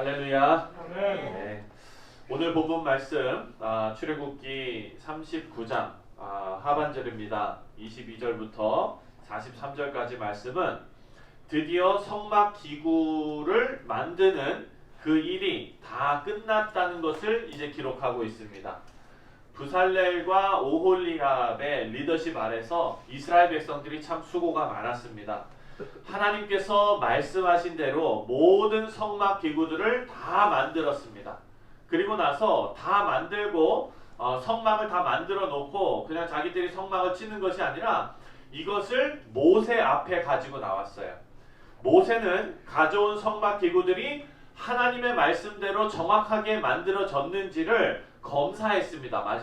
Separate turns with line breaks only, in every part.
할렐루야.
아멘.
네. 오늘 본문 말씀 출애굽기 39장 하반절입니다. 22절부터 43절까지 말씀은 드디어 성막 기구를 만드는 그 일이 다 끝났다는 것을 이제 기록하고 있습니다. 부살렐과 오홀리압의 리더십 아래서 이스라엘 백성들이 참 수고가 많았습니다. 하나님께서 말씀하신 대로 모든 성막 기구들을 다 만들었습니다. 그리고 나서 다 만들고 성막을 다 만들어 놓고 그냥 자기들이 성막을 치는 것이 아니라 이것을 모세 앞에 가지고 나왔어요. 모세는 가져온 성막 기구들이 하나님의 말씀대로 정확하게 만들어졌는지를 검사했습니다.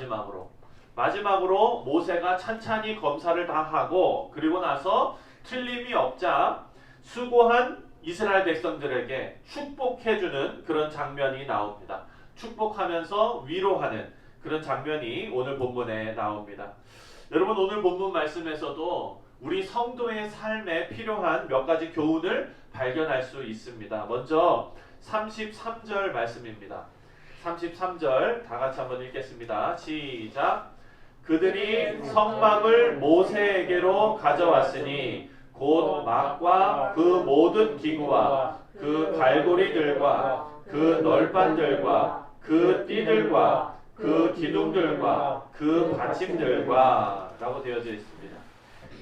마지막으로 모세가 찬찬히 검사를 다 하고 그리고 나서 틀림이 없자 수고한 이스라엘 백성들에게 축복해주는 그런 장면이 나옵니다. 축복하면서 위로하는 그런 장면이 오늘 본문에 나옵니다. 여러분, 오늘 본문 말씀에서도 우리 성도의 삶에 필요한 몇 가지 교훈을 발견할 수 있습니다. 먼저 33절 말씀입니다. 33절 다 같이 한번 읽겠습니다. 시작. 그들이 성막을 모세에게로 가져왔으니 곧 막과 그 모든 기구와 그 갈고리들과 그 널판들과 그 띠들과 그 기둥들과 그 받침들과 라고 되어져 있습니다.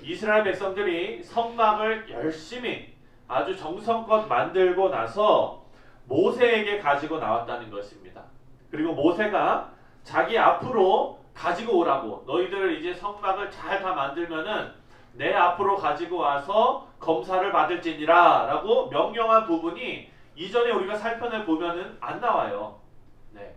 이스라엘 백성들이 성막을 열심히 아주 정성껏 만들고 나서 모세에게 가지고 나왔다는 것입니다. 그리고 모세가 자기 앞으로 가지고 오라고, 너희들 이제 성막을 잘 다 만들면은 내 앞으로 가지고 와서 검사를 받을지니라 라고 명령한 부분이 이전에 우리가 살펴내 보면은 안 나와요. 네.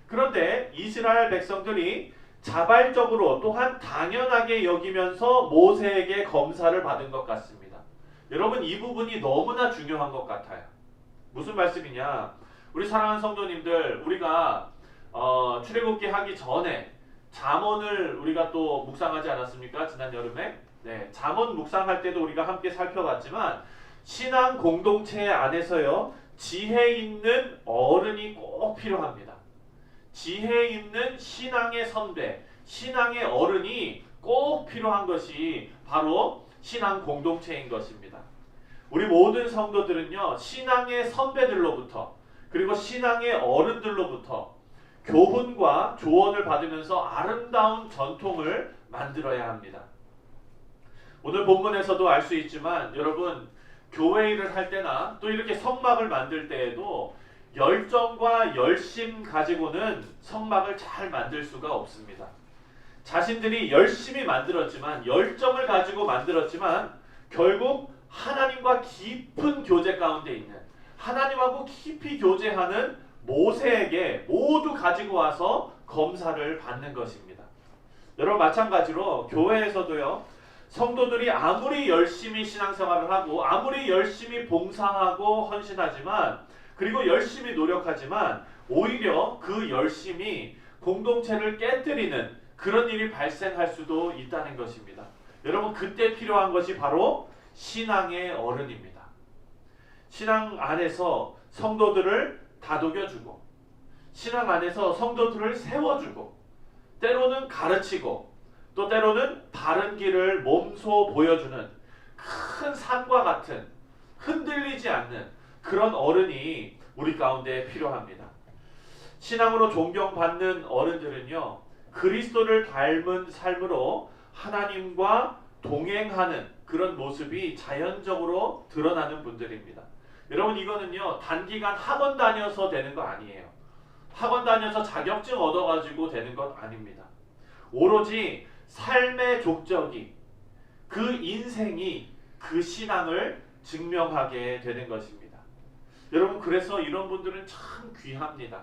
그런데 이스라엘 백성들이 자발적으로 또한 당연하게 여기면서 모세에게 검사를 받은 것 같습니다. 여러분, 이 부분이 너무나 중요한 것 같아요. 무슨 말씀이냐? 우리 사랑하는 성도님들, 우리가 출애굽기 하기 전에 잠언을 우리가 또 묵상하지 않았습니까? 지난 여름에. 네, 잠언 묵상할 때도 우리가 함께 살펴봤지만 신앙 공동체 안에서요, 지혜 있는 어른이 꼭 필요합니다. 지혜 있는 신앙의 선배, 신앙의 어른이 꼭 필요한 것이 바로 신앙 공동체인 것입니다. 우리 모든 성도들은요, 신앙의 선배들로부터 그리고 신앙의 어른들로부터 교훈과 조언을 받으면서 아름다운 전통을 만들어야 합니다. 오늘 본문에서도 알 수 있지만 여러분, 교회 일을 할 때나 또 이렇게 성막을 만들 때에도 열정과 열심 가지고는 성막을 잘 만들 수가 없습니다. 자신들이 열심히 만들었지만, 열정을 가지고 만들었지만 결국 하나님과 깊은 교제 가운데 있는, 하나님하고 깊이 교제하는 모세에게 모두 가지고 와서 검사를 받는 것입니다. 여러분, 마찬가지로 교회에서도요, 성도들이 아무리 열심히 신앙생활을 하고 아무리 열심히 봉사하고 헌신하지만, 그리고 열심히 노력하지만 오히려 그 열심이 공동체를 깨뜨리는 그런 일이 발생할 수도 있다는 것입니다. 여러분, 그때 필요한 것이 바로 신앙의 어른입니다. 신앙 안에서 성도들을 다독여주고, 신앙 안에서 성도들을 세워주고, 때로는 가르치고, 또 때로는 바른 길을 몸소 보여주는 큰 산과 같은 흔들리지 않는 그런 어른이 우리 가운데 필요합니다. 신앙으로 존경받는 어른들은요, 그리스도를 닮은 삶으로 하나님과 동행하는 그런 모습이 자연적으로 드러나는 분들입니다. 여러분, 이거는요, 단기간 학원 다녀서 되는 거 아니에요. 학원 다녀서 자격증 얻어가지고 되는 것 아닙니다. 오로지 삶의 족적이, 그 인생이 그 신앙을 증명하게 되는 것입니다. 여러분, 그래서 이런 분들은 참 귀합니다.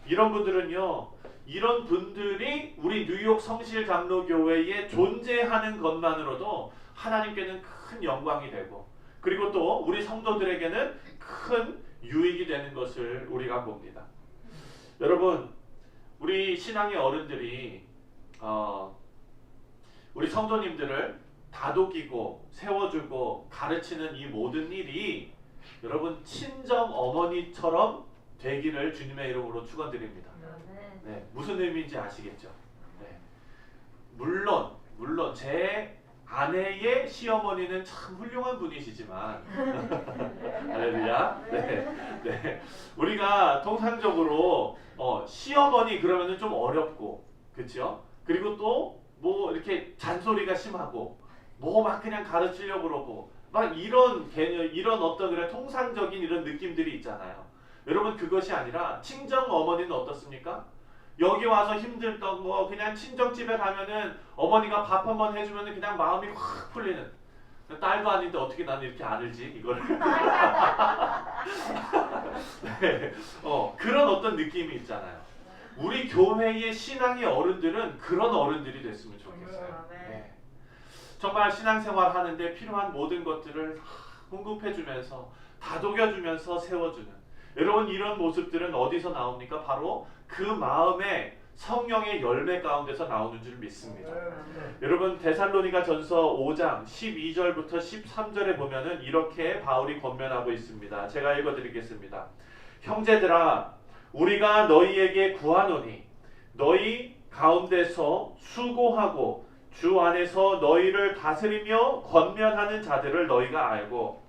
이런 분들은요, 이런 분들이 우리 뉴욕 성실장로교회에 존재하는 것만으로도 하나님께는 큰 영광이 되고, 그리고 또 우리 성도들에게는 큰 유익이 되는 것을 우리가 봅니다. 여러분, 우리 신앙의 어른들이 우리 성도님들을 다독이고 세워주고 가르치는 이 모든 일이 여러분 친정 어머니처럼 되기를 주님의 이름으로 축원드립니다. 네, 무슨 의미인지 아시겠죠? 네. 물론 제 아내의 시어머니는 참 훌륭한 분이시지만 할렐루야. 네. 우리가 통상적으로 시어머니 그러면은 좀 어렵고, 그렇죠? 그리고 또 뭐 이렇게 잔소리가 심하고, 뭐 막 그냥 가르치려고 그러고, 막 이런 개념, 이런 어떤 그런 통상적인 이런 느낌들이 있잖아요. 여러분 그것이 아니라 친정 어머니는 어떻습니까? 여기 와서 힘들던 거 그냥 친정집에 가면은 어머니가 밥 한번 해주면은 그냥 마음이 확 풀리는, 딸도 아닌데 어떻게 나는 이렇게 아들지 이걸 네. 그런 어떤 느낌이 있잖아요. 우리 교회의 신앙의 어른들은 그런 어른들이 됐으면 좋겠어요. 네. 정말 신앙생활 하는데 필요한 모든 것들을 공급해주면서 다독여주면서 세워주는, 여러분 이런 모습들은 어디서 나옵니까? 바로 그 마음에 성령의 열매 가운데서 나오는 줄 믿습니다. 여러분 데살로니가 전서 5장 12절부터 13절에 보면은 이렇게 바울이 권면하고 있습니다. 제가 읽어드리겠습니다. 형제들아, 우리가 너희에게 구하노니 너희 가운데서 수고하고 주 안에서 너희를 다스리며 권면하는 자들을 너희가 알고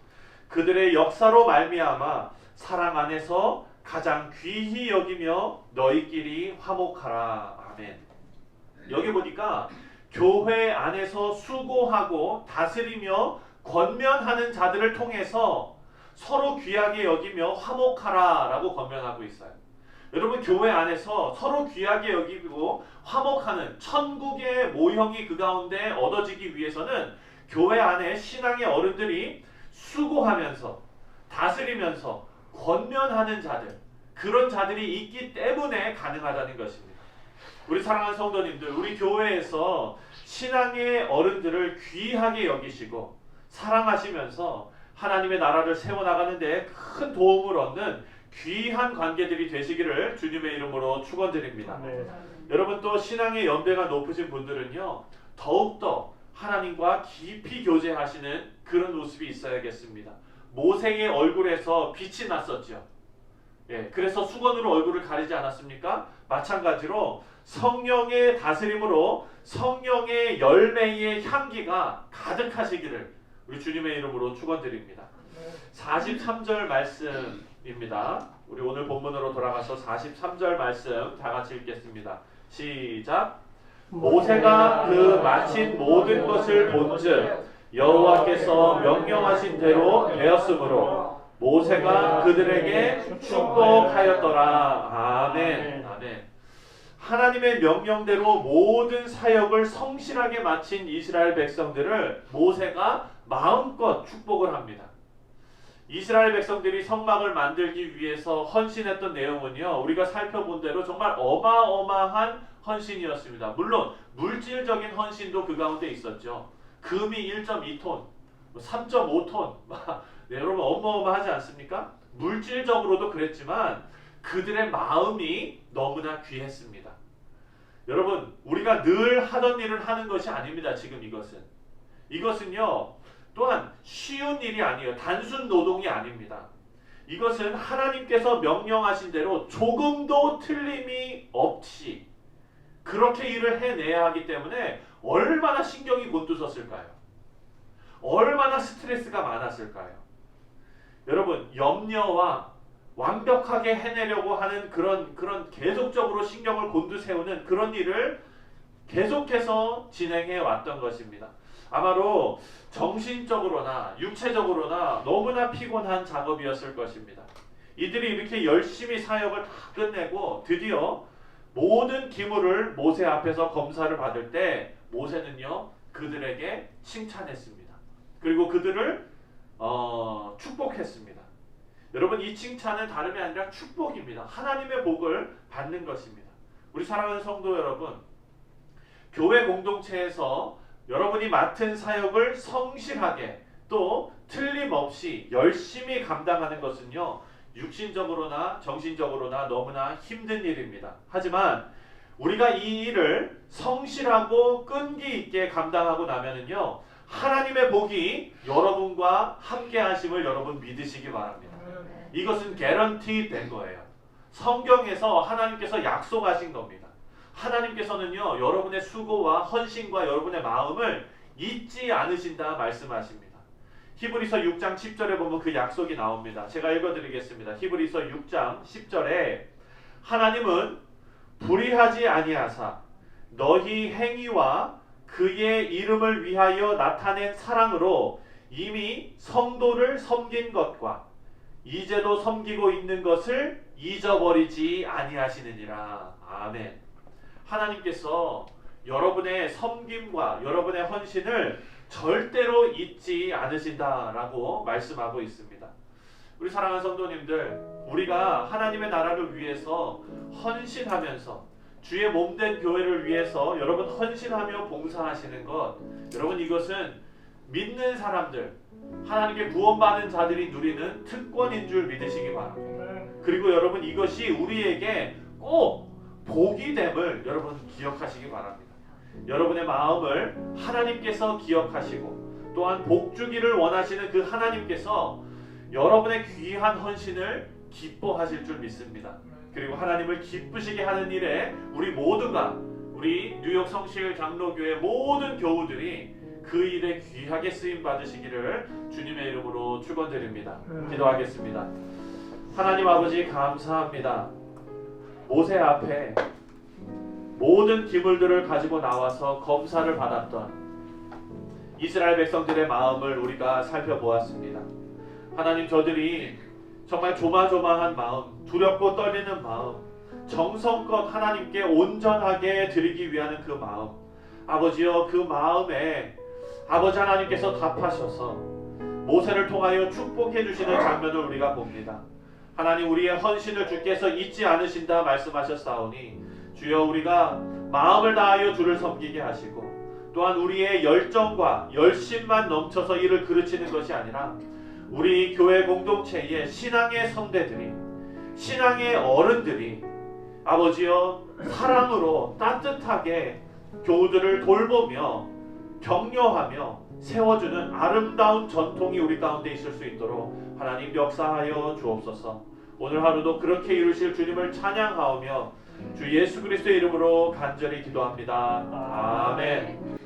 그들의 역사로 말미암아 사랑 안에서 가장 귀히 여기며 너희끼리 화목하라. 아멘. 여기 보니까 교회 안에서 수고하고 다스리며 권면하는 자들을 통해서 서로 귀하게 여기며 화목하라 라고 권면하고 있어요. 여러분 교회 안에서 서로 귀하게 여기고 화목하는 천국의 모형이 그 가운데 얻어지기 위해서는 교회 안에 신앙의 어른들이 수고하면서 다스리면서 권면하는 자들, 그런 자들이 있기 때문에 가능하다는 것입니다. 우리 사랑하는 성도님들, 우리 교회에서 신앙의 어른들을 귀하게 여기시고 사랑하시면서 하나님의 나라를 세워나가는 데 큰 도움을 얻는 귀한 관계들이 되시기를 주님의 이름으로 축원드립니다. 여러분 또 신앙의 연배가 높으신 분들은요, 더욱더 하나님과 깊이 교제하시는 그런 모습이 있어야겠습니다. 모세의 얼굴에서 빛이 났었죠. 예, 그래서 수건으로 얼굴을 가리지 않았습니까? 마찬가지로 성령의 다스림으로 성령의 열매의 향기가 가득하시기를 우리 주님의 이름으로 축원드립니다. 43절 말씀입니다. 우리 오늘 본문으로 돌아가서 43절 말씀 다 같이 읽겠습니다. 시작. 모세가 그 마친 모든 것을 본즉 여호와께서 명령하신 대로 되었으므로 모세가 그들에게 축복하였더라. 아멘. 아멘. 하나님의 명령대로 모든 사역을 성실하게 마친 이스라엘 백성들을 모세가 마음껏 축복을 합니다. 이스라엘 백성들이 성막을 만들기 위해서 헌신했던 내용은요, 우리가 살펴본 대로 정말 어마어마한 헌신이었습니다. 물론 물질적인 헌신도 그 가운데 있었죠. 금이 1.2톤, 3.5톤, 네, 여러분 어마어마하지 않습니까? 물질적으로도 그랬지만 그들의 마음이 너무나 귀했습니다. 여러분 우리가 늘 하던 일을 하는 것이 아닙니다. 지금 이것은요 또한 쉬운 일이 아니에요. 단순 노동이 아닙니다. 이것은 하나님께서 명령하신 대로 조금도 틀림이 없이 그렇게 일을 해내야 하기 때문에 얼마나 신경이 곤두섰을까요? 얼마나 스트레스가 많았을까요? 여러분 염려와 완벽하게 해내려고 하는 그런 계속적으로 신경을 곤두세우는 그런 일을 계속해서 진행해 왔던 것입니다. 아마도 정신적으로나 육체적으로나 너무나 피곤한 작업이었을 것입니다. 이들이 이렇게 열심히 사역을 다 끝내고 드디어 모든 기물을 모세 앞에서 검사를 받을 때 모세는요 그들에게 칭찬했습니다. 그리고 그들을 축복했습니다. 여러분 이 칭찬은 다름이 아니라 축복입니다. 하나님의 복을 받는 것입니다. 우리 사랑하는 성도 여러분, 교회 공동체에서 여러분이 맡은 사역을 성실하게 또 틀림없이 열심히 감당하는 것은요 육신적으로나 정신적으로나 너무나 힘든 일입니다. 하지만 우리가 이 일을 성실하고 끈기 있게 감당하고 나면은요 하나님의 복이 여러분과 함께 하심을 여러분 믿으시기 바랍니다. 이것은 개런티 된 거예요. 성경에서 하나님께서 약속하신 겁니다. 하나님께서는요, 여러분의 수고와 헌신과 여러분의 마음을 잊지 않으신다 말씀하십니다. 히브리서 6장 10절에 보면 그 약속이 나옵니다. 제가 읽어드리겠습니다. 히브리서 6장 10절에 하나님은 불의하지 아니하사 너희 행위와 그의 이름을 위하여 나타낸 사랑으로 이미 성도를 섬긴 것과 이제도 섬기고 있는 것을 잊어버리지 아니하시느니라. 아멘. 하나님께서 여러분의 섬김과 여러분의 헌신을 절대로 잊지 않으신다라고 말씀하고 있습니다. 우리 사랑하는 성도님들, 우리가 하나님의 나라를 위해서 헌신하면서 주의 몸된 교회를 위해서 여러분 헌신하며 봉사하시는 것, 여러분 이것은 믿는 사람들, 하나님께 구원받은 자들이 누리는 특권인 줄 믿으시기 바랍니다. 그리고 여러분 이것이 우리에게 꼭 복이 됨을 여러분 기억하시기 바랍니다. 여러분의 마음을 하나님께서 기억하시고 또한 복 주기를 원하시는 그 하나님께서 여러분의 귀한 헌신을 기뻐하실 줄 믿습니다. 그리고 하나님을 기쁘시게 하는 일에 우리 모두가, 우리 뉴욕 성실 장로교회 모든 교우들이 그 일에 귀하게 쓰임 받으시기를 주님의 이름으로 축원드립니다. 기도하겠습니다. 하나님 아버지 감사합니다. 모세 앞에 모든 기물들을 가지고 나와서 검사를 받았던 이스라엘 백성들의 마음을 우리가 살펴보았습니다. 하나님, 저들이 정말 조마조마한 마음, 두렵고 떨리는 마음, 정성껏 하나님께 온전하게 드리기 위한 그 마음, 아버지여, 그 마음에 아버지 하나님께서 답하셔서 모세를 통하여 축복해 주시는 장면을 우리가 봅니다. 하나님, 우리의 헌신을 주께서 잊지 않으신다 말씀하셨사오니 주여, 우리가 마음을 다하여 주를 섬기게 하시고 또한 우리의 열정과 열심만 넘쳐서 이를 그르치는 것이 아니라 우리 교회 공동체의 신앙의 선배들이, 신앙의 어른들이 아버지여 사랑으로 따뜻하게 교우들을 돌보며 격려하며 세워주는 아름다운 전통이 우리 가운데 있을 수 있도록 하나님 역사하여 주옵소서. 오늘 하루도 그렇게 이루실 주님을 찬양하오며 주 예수 그리스도의 이름으로 간절히 기도합니다. 아멘.